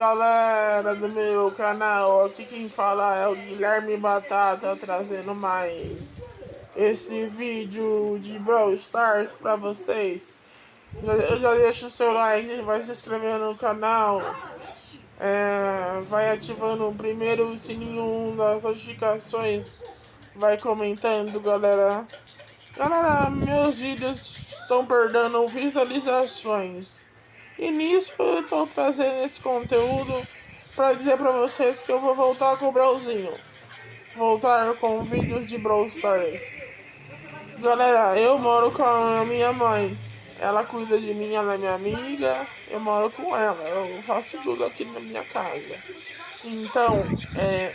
Galera do meu canal, aqui quem fala é o Guilherme Batata, trazendo mais esse vídeo de Brawl Stars pra vocês. Já deixa o seu like, vai se inscrevendo no canal, vai ativando o primeiro sininho das notificações, vai comentando, galera. Meus vídeos estão perdendo visualizações. E nisso eu tô trazendo esse conteúdo para dizer para vocês que eu vou voltar com o Brawlzinho. Voltar com vídeos de Brawl Stars. Galera, eu moro com a minha mãe. Ela cuida de mim, ela é minha amiga. Eu moro com ela. Eu faço tudo aqui na minha casa. Então,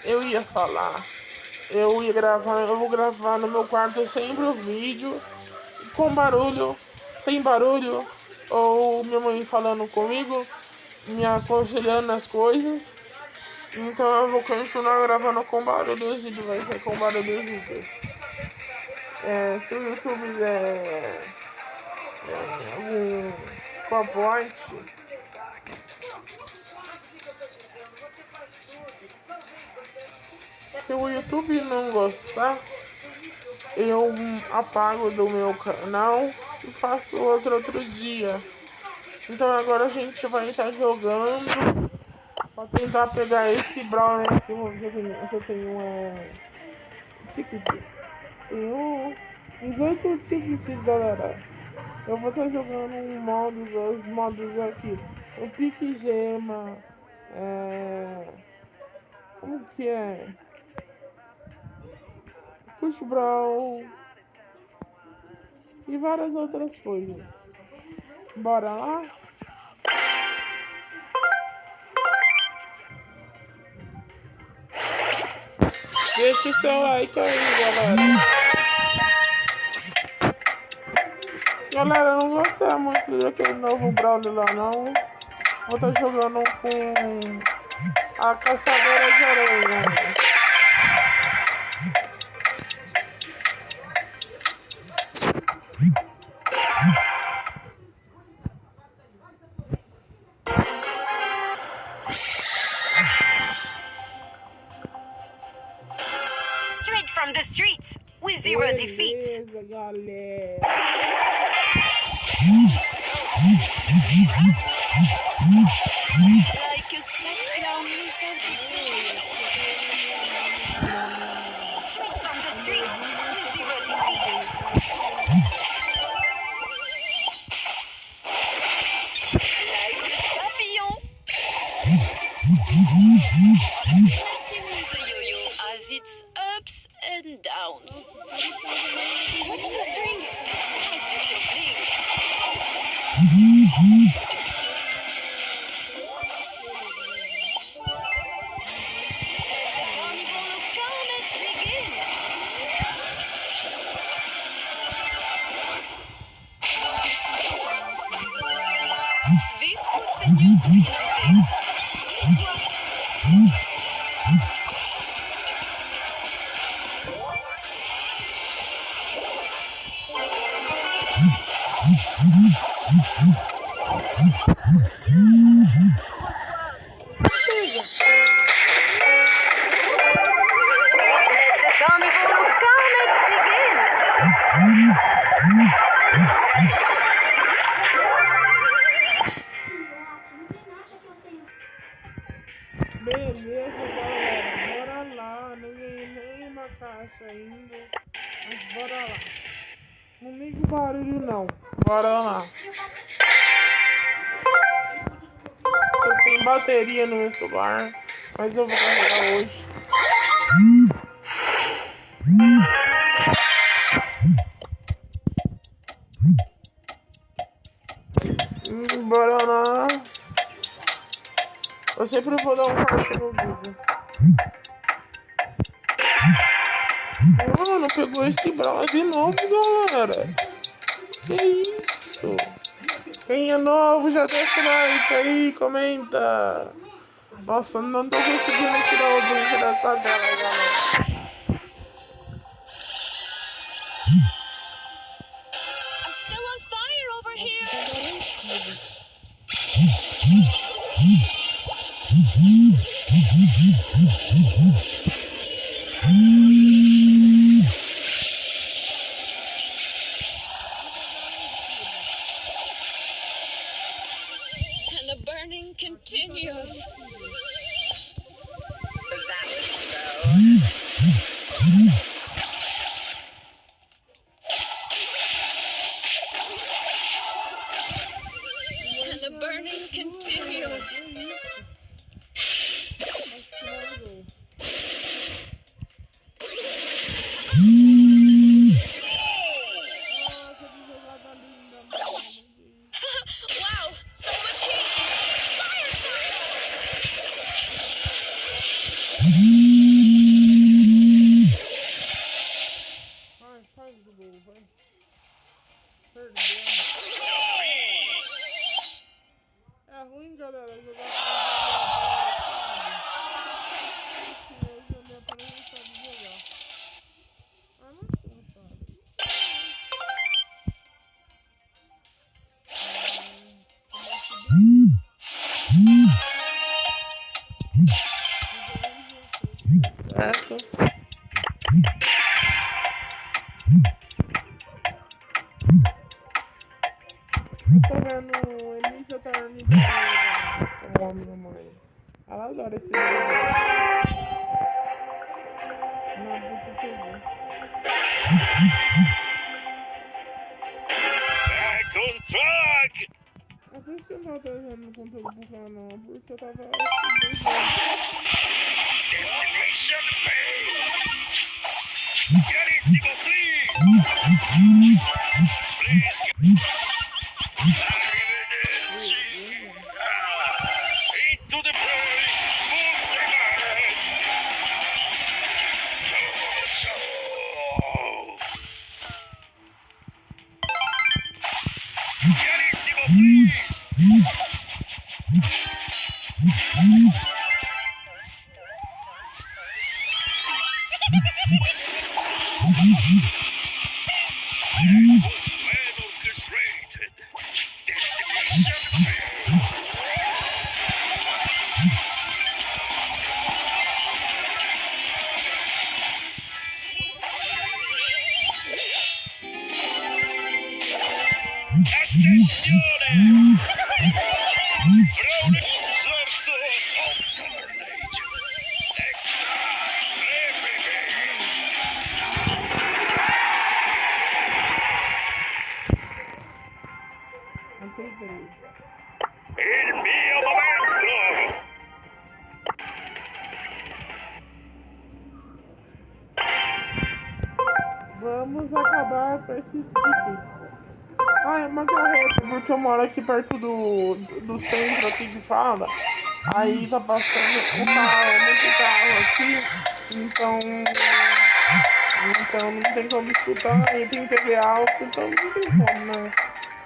eu ia falar. Eu vou gravar no meu quarto sempre o vídeo com barulho, sem barulho, ou minha mãe falando comigo, me aconselhando as coisas. Então eu vou continuar gravando com barulho os vídeos, vai ser com barulho os vídeos. Se o YouTube der algum papote, se o YouTube não gostar, eu apago do meu canal e faço outro dia. Então agora a gente vai estar jogando pra tentar pegar esse Brawl, né? Que eu tenho tickets. Tenho 18 tickets, galera. Eu vou estar jogando os modos aqui. O Pique Gema. Como que é? Push Brawl. E várias outras coisas. Bora lá? Deixa o seu like aí, galera. Galera, eu não gostei muito daquele novo Brawler lá, não. Vou estar jogando com a Caçadora de Areia. Straight from the streets, with zero defeats. Galera. Like you said, straight from the streets, with zero defeats. Like a papillon. Passing the yo-yo as its ups and downs. Watch the string. I take your bling. This puts a new spin on things. Let the carnival of carnage begin. Beleza, galera. Bora lá. Não ganhei nenhuma caixa ainda. Mas bora lá. Não liga o barulho, não. Bora lá. Eu tenho bateria no meu celular, mas eu vou carregar hoje. Bora lá. Eu sempre vou dar um corte no vídeo. Mano, pegou esse Brawl de novo, galera. Que isso? Quem é novo já deixa o like aí, comenta. Nossa, não tô conseguindo tirar o brinco dessa tela, galera. I'm still on fire over here. And the burning continues. That was slow. And the burning continues. Wow, so much heat! Fire! Faz do gol, vai. É ruim, galera, jogar com hoje a minha parede não sabe jogar. Ah, não sabe. Certo. Eu tô vendo o Elisa tá me o homem da mãe. Ela adora esse vídeo. Não, deixa eu ver. Back on track! É por isso que eu não tava trazendo conteúdo pro canal, porque eu tava Destination Bay! Carissimo, please! Please! Arrivederci! Into the bay! Full steam ahead! Carissimo, please! Well orchestrated. Destination Bay. Attenzione! Rolling inserto of carnage. Extra replica. Il mio momento! Vamos acabar com esse sítio. Ah, é uma carreta, porque eu moro aqui perto do centro aqui de fala. Aí tá passando um carro, muito carro aqui. Então não tem como escutar. Aí tem TV alta, então não tem como, né?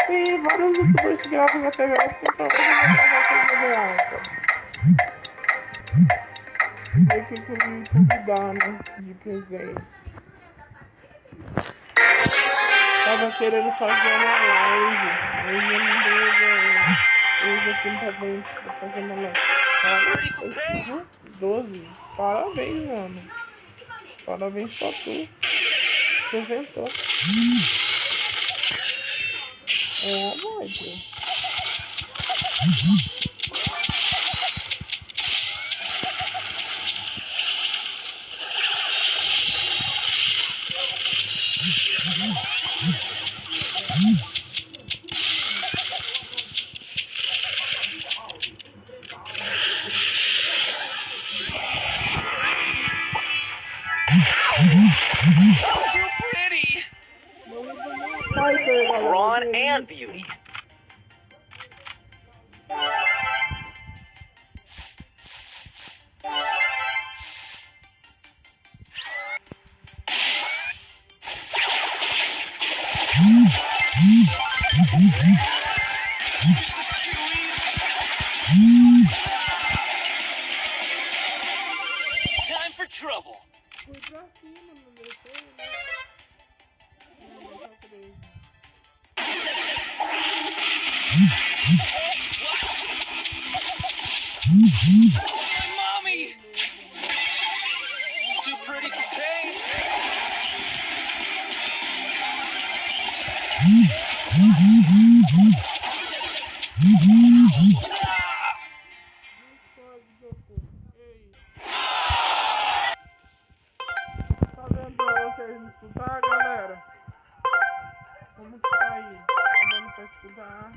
Tem vários youtubers que gravam na TV alta, então eu vou gravar com a TV alta. Tem que me convidar, né? De presente. Tava querendo fazer uma live, aí eu não deu, hoje aqui tá bem, pra fazer uma live. 12, parabéns, mano. Parabéns pra tu. Apresentou. É, pode. Too pretty! Fighter, Brawn and beauty. Time for trouble. Fui pra cima, não deixou, né? Não, só 13. Mommy! Too pretty for pain. Tá dando pra vocês escutar, galera? Como que tá aí? Tá dando pra escutar?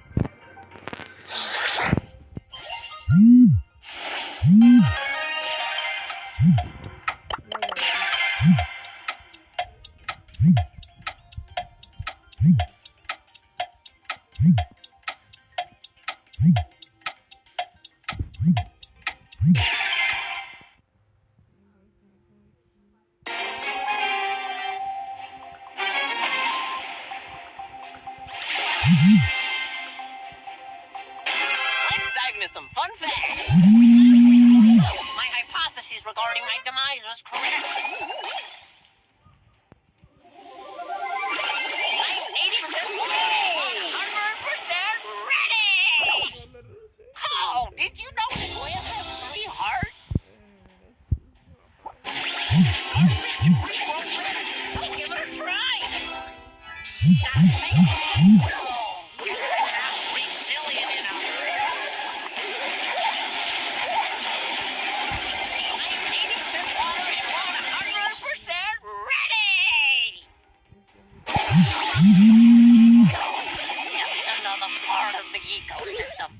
Let's dive into some fun facts. My hypothesis regarding my demise was correct. I'm 80% ready! 100% ready! Oh, did you know Squid has 3 hearts? I'll give it a try! Resilient enough. I'm 80% water and 100% ready! Just another part of the ecosystem.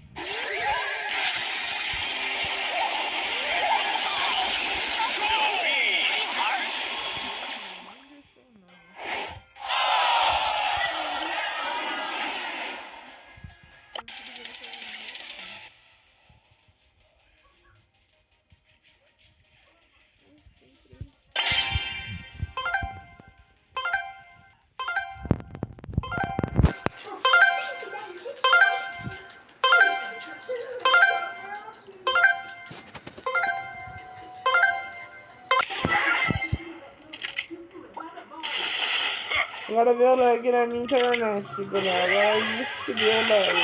Agora deu lag na minha internet, galera. Agora isso que deu lag.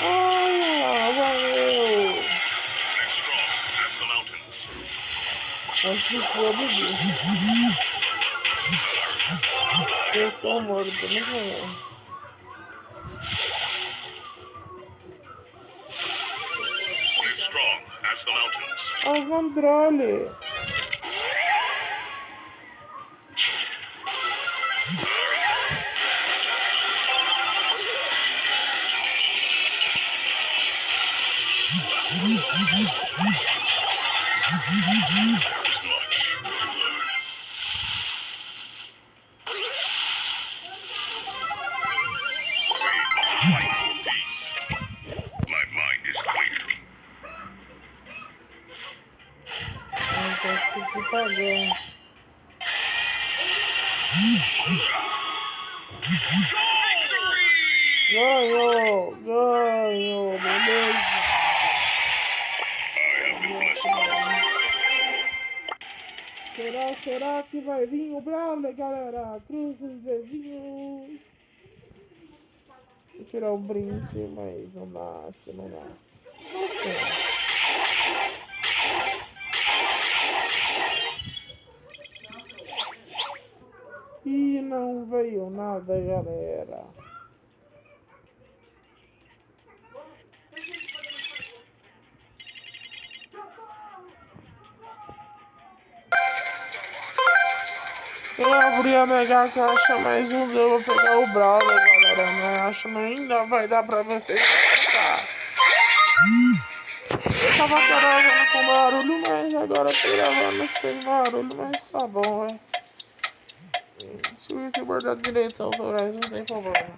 Ai, valeu. Next strong as the mountains. Acho que foi bebê. Eu estou morto, não sei. Live strong as the mountains. Ao controle. There is much to learn. We must fight for peace. My mind is clear. Então, que pagou. Victory! Ganhou, beleza. I have been blessed with Será que vai vir o Brawler, galera? Cruza os dedinhos. Vou tirar o brinde, mas não dá, acho que não dá. E não veio nada, galera. Eu abri a mega caixa, mas não deu pra pegar o Brawler, galera. Mas acho que ainda vai dar pra vocês escutar. Eu tava gravando com barulho, mas agora tô gravando sem barulho, mas tá bom, velho. Se o youtuber dá direitos autorais, não tem problema.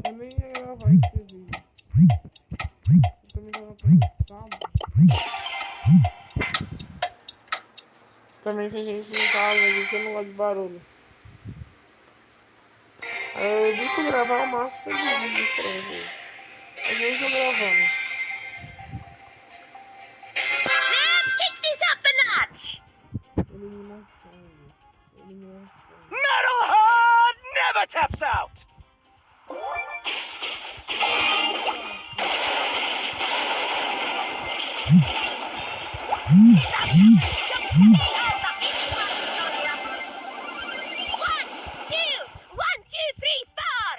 Eu nem ia gravar esse vídeo. Eu também tava cansado. Também tem gente em casa aqui que eu não gosto de barulho. Aí eu evito gravar o máximo de vídeos pra vocês. Às vezes eu gravando. Let's kick this up a notch! Metalhead never taps out! One, two, three, four.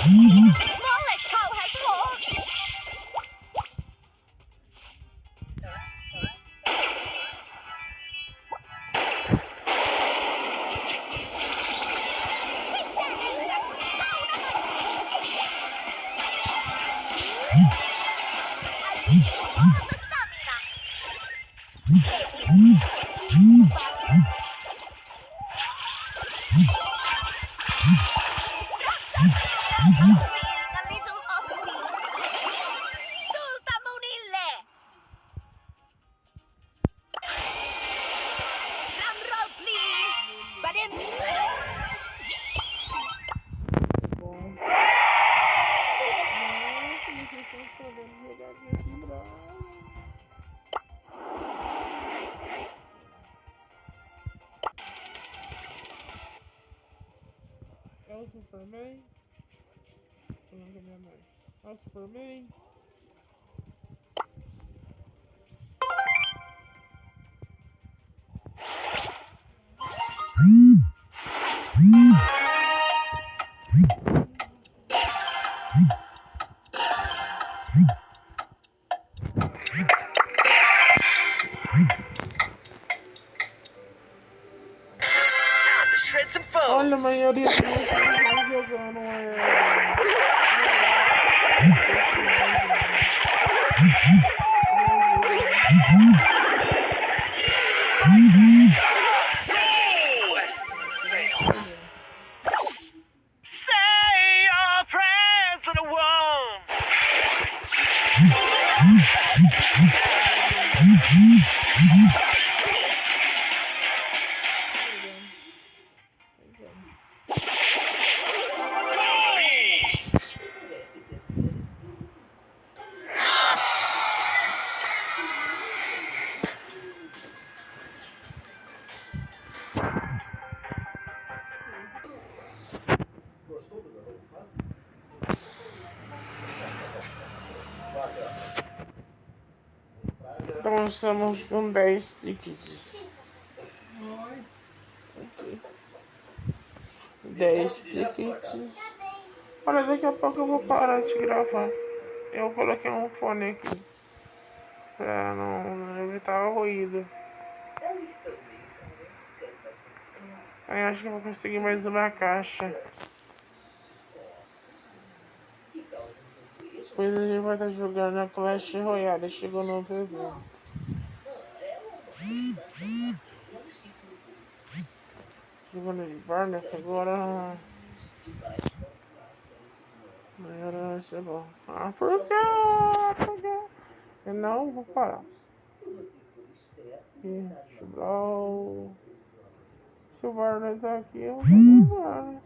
Smallest cow has horns. É o Superman. Falando com a minha mãe. É o Superman. Shred some foes. Olha, a maioria dos meus estão jogando Say your prayers, little one. Então estamos com 10 tickets. 10 tickets. Olha, daqui a pouco eu vou parar de gravar. Eu coloquei um fone aqui pra não evitar o ruído. Aí acho que eu vou conseguir mais uma caixa. Depois a gente vai estar jogando a Clash Royale. Chegou no novo evento. Jogando de Barnet agora. Agora vai ser bom. Ah, por quê? Por quê? Eu não vou parar. Aqui, Chibral. Se o Barnet tá aqui, eu vou embora.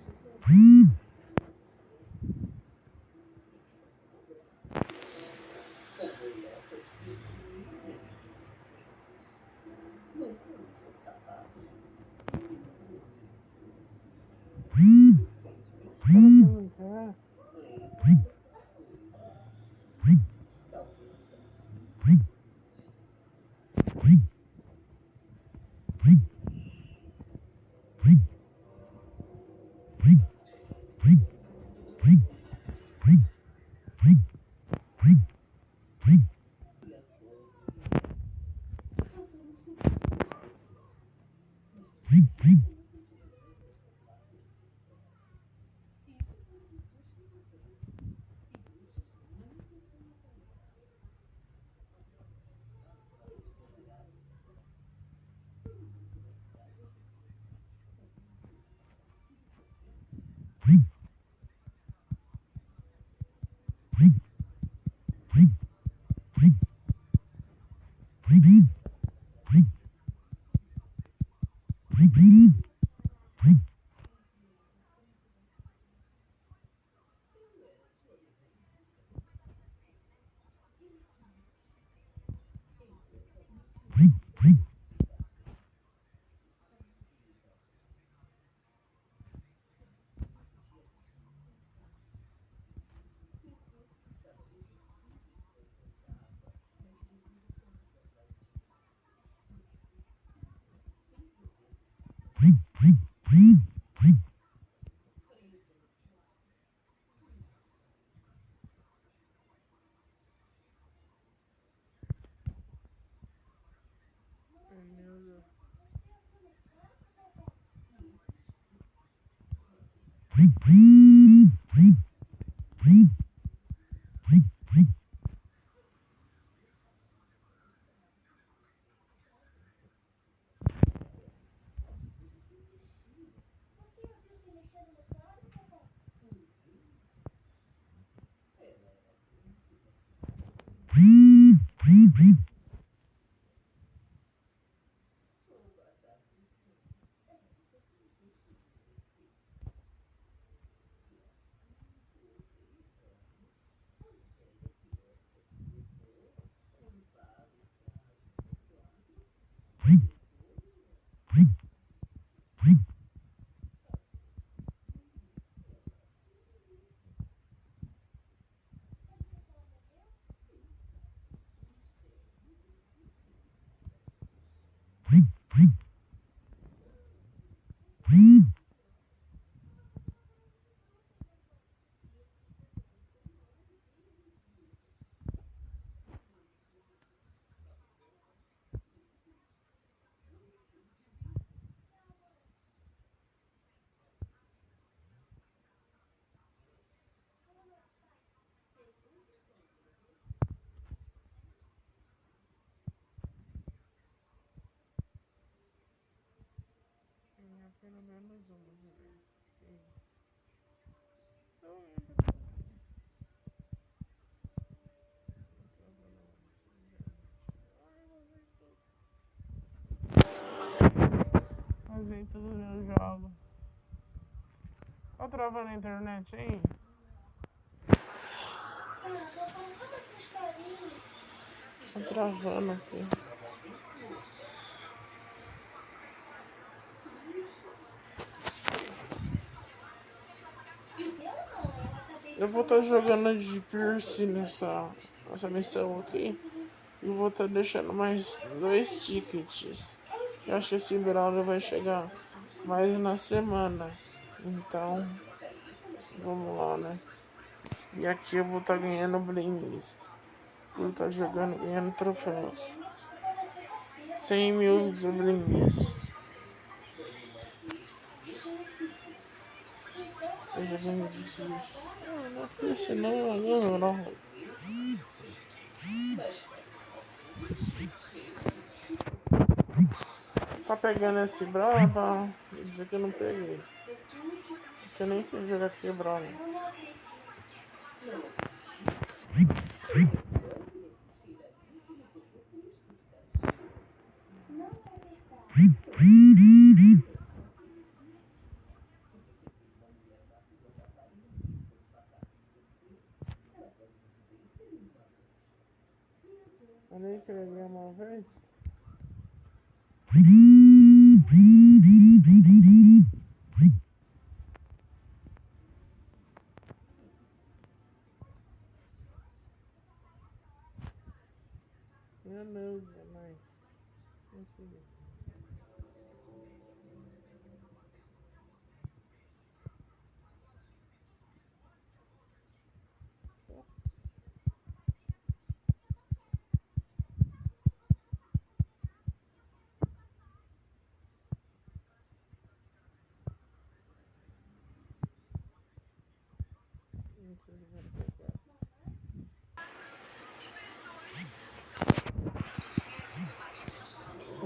Pelo menos uma, né? Sim. Fazei todos os meus jogos. Tá travando a internet aí? Tá travando aqui. Eu vou estar jogando de Pierce nessa missão aqui. E vou estar deixando mais 2 tickets. Eu acho que esse Brawler vai chegar mais na semana. Então, vamos lá, né? E aqui eu vou estar ganhando blings. Por estar jogando, ganhando troféus. 100 mil de blings. Seja bem difícil. Não fiz isso não. Tá pegando esse Brawler pra dizer que eu não peguei. Porque eu nem sei jogar esse Brawler. Eu nem queria ganhar uma vez. Meu Deus, mãe. Consegui.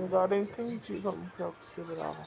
Agora eu entendi como que é o que se virava.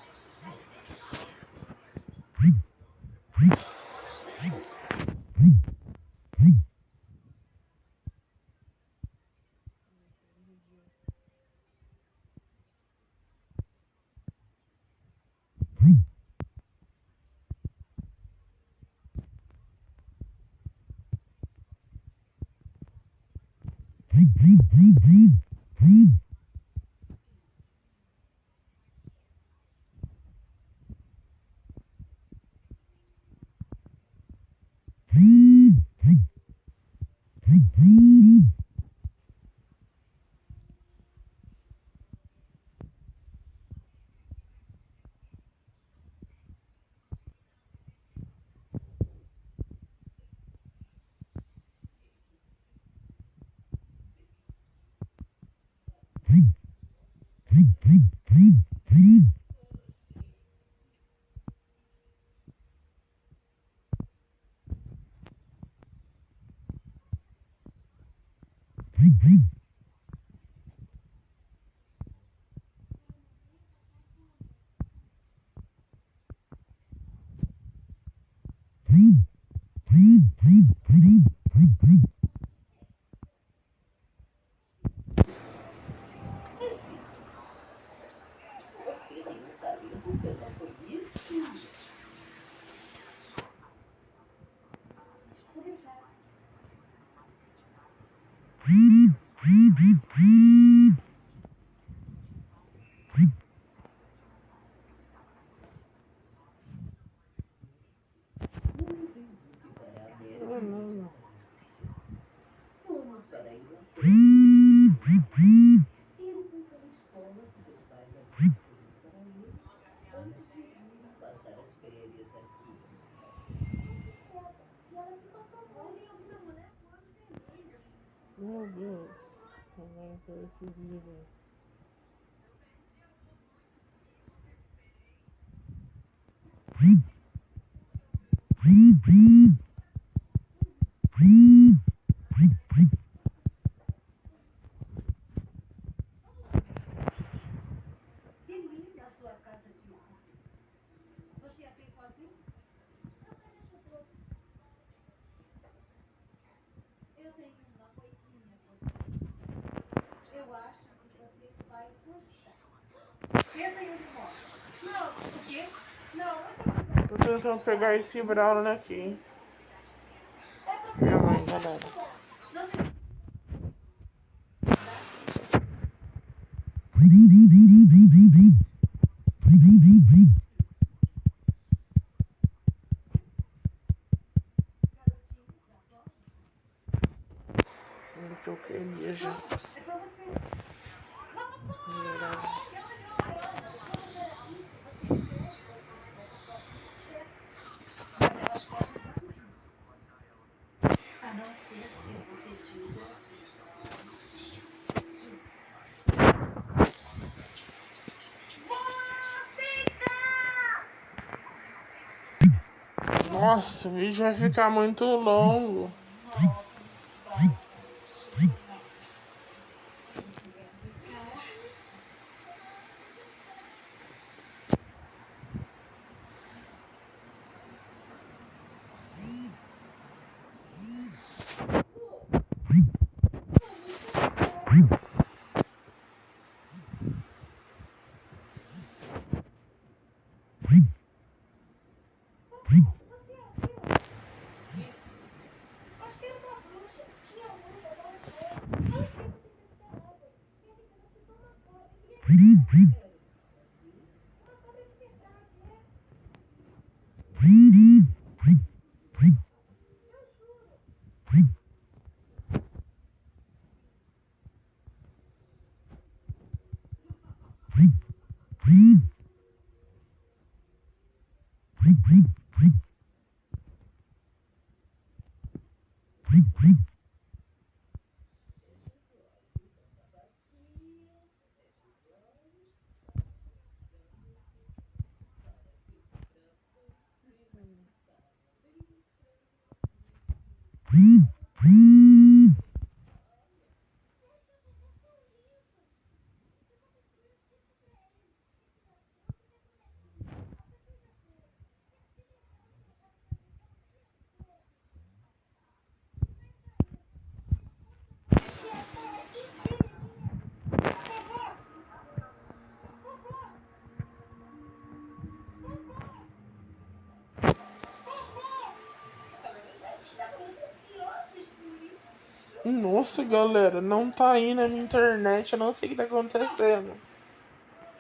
Meu Deus. Agora por esses livros. Tô tentando pegar esse Brawler aqui. Minha mãe, galera. Não sei o que ele já. Nossa, o vídeo vai ficar muito longo. Nossa, galera, não tá indo na minha internet, eu não sei o que tá acontecendo.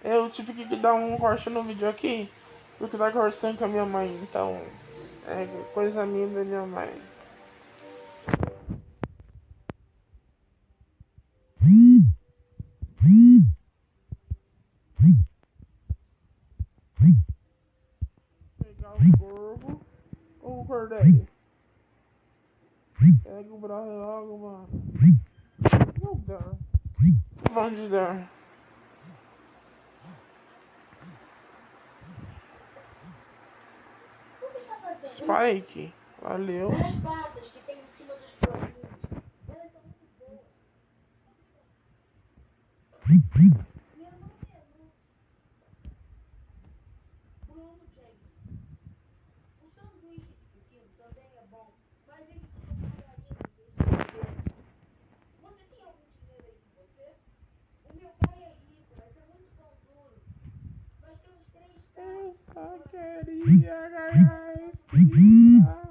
Eu tive que dar um corte no vídeo aqui, porque tá conversando com a minha mãe, então é coisa minha da minha mãe. Pegar o corvo ou o cordéis? Pega o braço logo, mano. Não dá. Onde dá? O que está fazendo? Spike, valeu. As bases que tem em cima dos florinhos. Elas são muito boas. Meu nome é Bruno James. Um sanduíche de pepino Eu queria ganhar esse dia.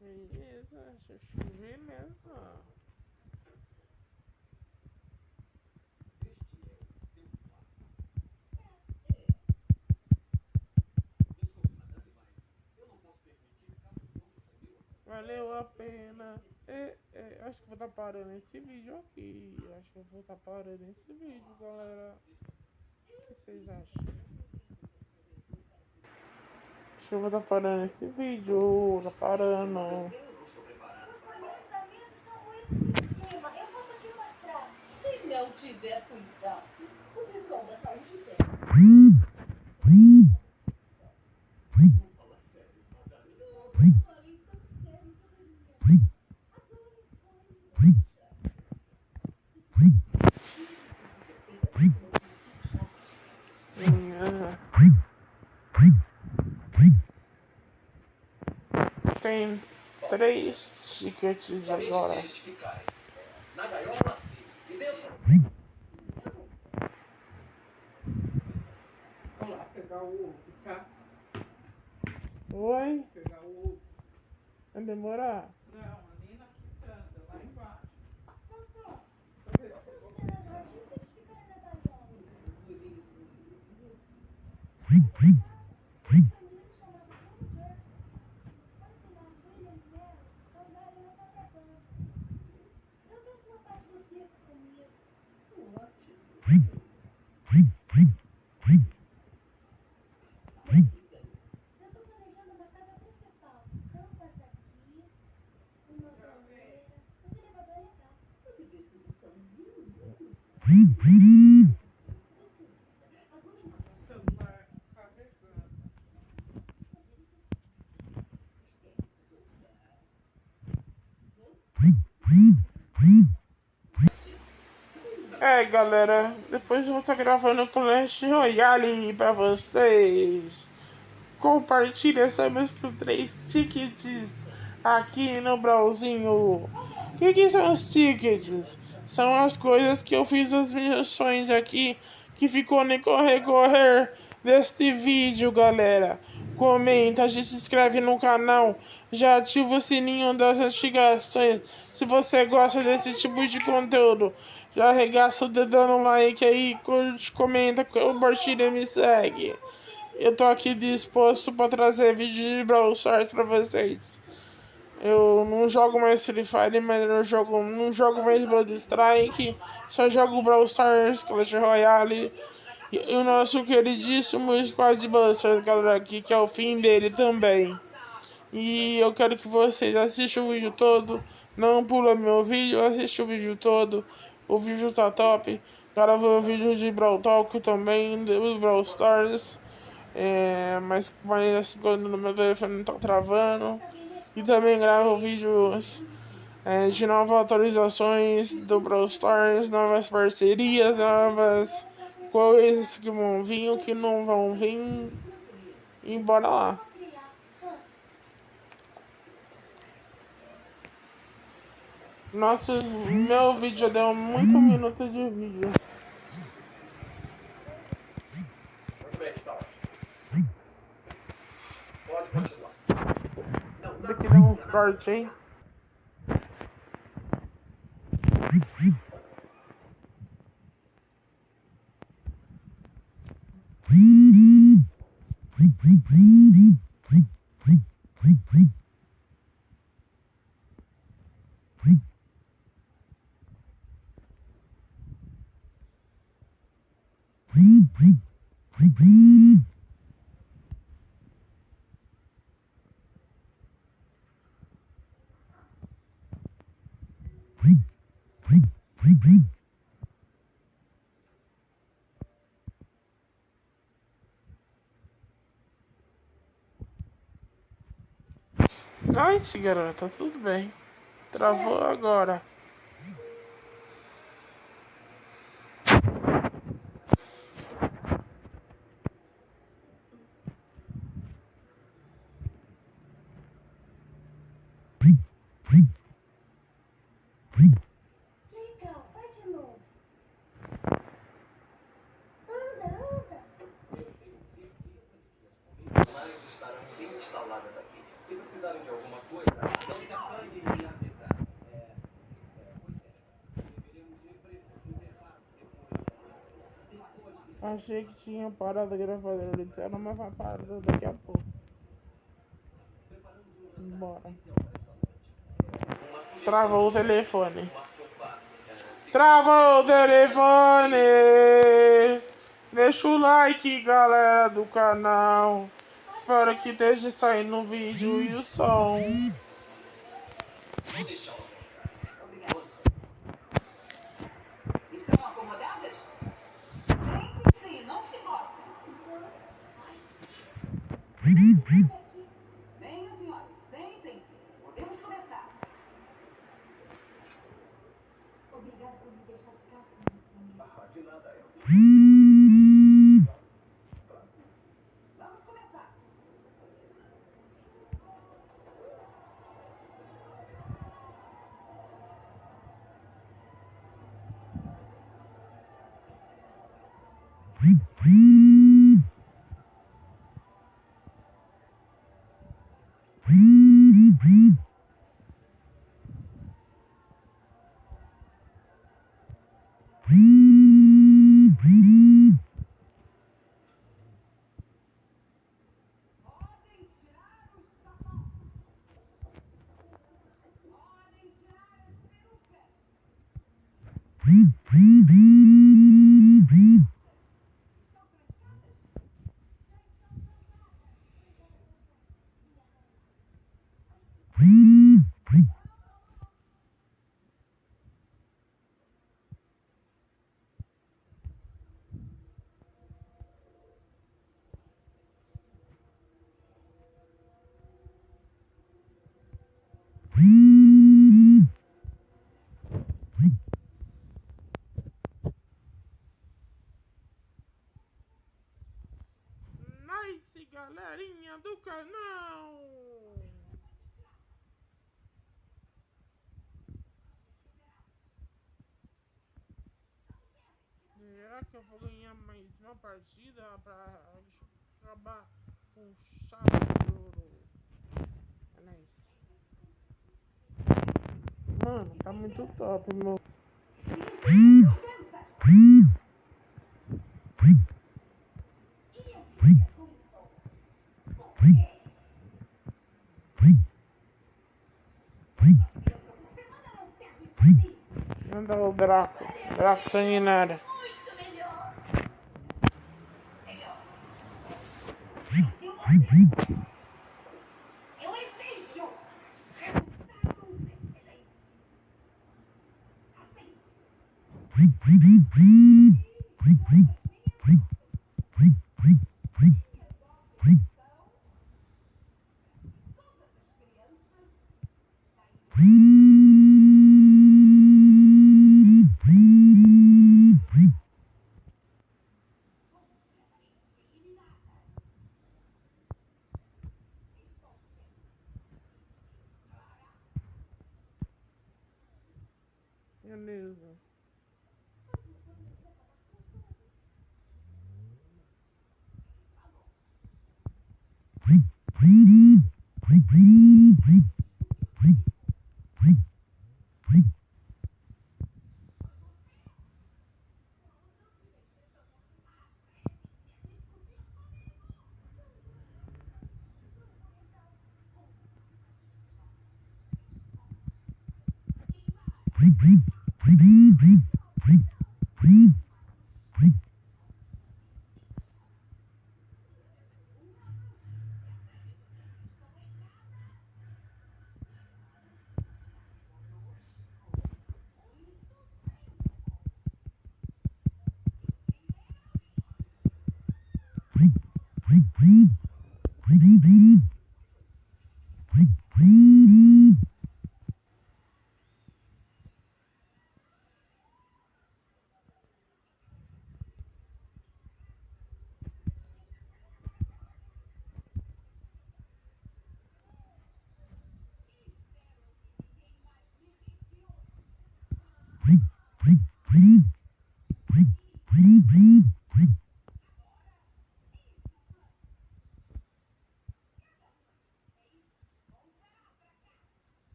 Beleza, chuchu, beleza. Valeu a pena. Acho que vou estar parando esse vídeo aqui. Acho que eu vou estar parando esse vídeo, galera. O que vocês acham? Acho que eu vou estar parando esse vídeo. Tá parando. Os painéis da mesa estão ruídos em cima. Eu posso te mostrar. Se não tiver cuidado, o pessoal da saúde tem. Tem 3 tickets agora. Na gaiola e dentro. Vamos lá, pegar o ovo, tá? Oi? Pegar o ovo. Vai demorar? Não, ali na quitanda, lá embaixo. Galera, depois eu vou estar gravando com o Clash Royale pra vocês. Compartilha sobre os 3 tickets aqui no Brauzinho. O que são os tickets? São as coisas que eu fiz as missões aqui que ficou no correr deste vídeo, galera. Comenta, se inscreve no canal, já ativa o sininho das notificações se você gosta desse tipo de conteúdo. Já arregaça o dedão no like aí, curte, comenta, compartilha e me segue. Eu tô aqui disposto para trazer vídeo de Brawl Stars pra vocês. Eu não jogo mais Free Fire, mas eu não jogo mais Blood Strike. Só jogo Brawl Stars, Clash Royale. E o nosso queridíssimo Squad Busters, galera, aqui, que é o fim dele também. E eu quero que vocês assistam o vídeo todo. Não pula meu vídeo, assista o vídeo todo. O vídeo tá top. Gravei o vídeo de Brawl Talk também, do Brawl Stars. Mas assim, quando no meu telefone não tá travando. E também gravo vídeos de novas atualizações do Brawl Stars, novas parcerias, novas coisas que vão vir ou que não vão vir. E bora lá. Nossa, meu vídeo já deu muito minutos de vídeo. Muito bem, então. Pode continuar. Tem que dar um corte, hein? Nice, garota, tudo bem. Travou agora. Legal, faz de novo. Anda, anda. Mas estarão bem instaladas aqui. Se precisarem de alguma coisa, não se apanhem e aceitar. Achei que tinha parado a gravadora inteira, mas vai parar daqui a pouco. Bora. Travou o telefone. Travou o telefone. Deixa o like, galera do canal. Espero que esteja saindo o vídeo e o som. Estão acomodadas? Sim, não se mostre. Venham, senhores, sentem-se. Podemos começar. Obrigada por me deixar ficar assim, Mr. De nada, Elsa. Vamos começar. Podem tirar os sapatos. Podem tirar as perucas. Estão trancadas? Nice, galerinha do canal. Será que eu vou ganhar mais uma partida pra acabar com chave de ouro? É nice. Mano, tá muito top, meu. Manda o Draco. Draco sanguinário. Muito melhor. Eu exijo resultados excelentes. Assim. Beleza.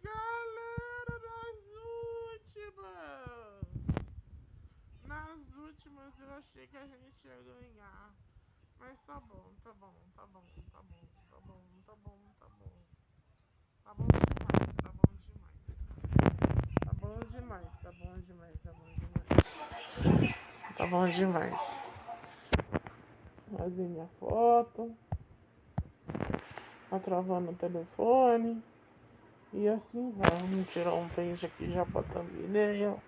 Galera, nas últimas eu achei que a gente ia ganhar. Mas tá bom, tá bom, tá bom, tá bom, tá bom, tá bom, tá bom. Tá bom demais, tá bom demais. Tá bom demais, tá bom demais, tá bom demais. Tá bom demais. Fazer minha foto. Tá travando o telefone. E assim vai. Vamos tirar um print aqui já pra thumbnail.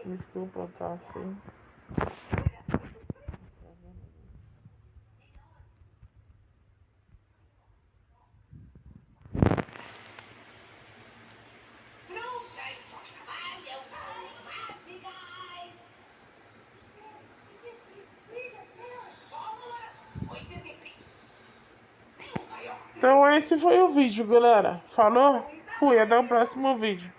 Desculpa, tá assim. Então esse foi o vídeo, galera. Falou? Fui, até o próximo vídeo.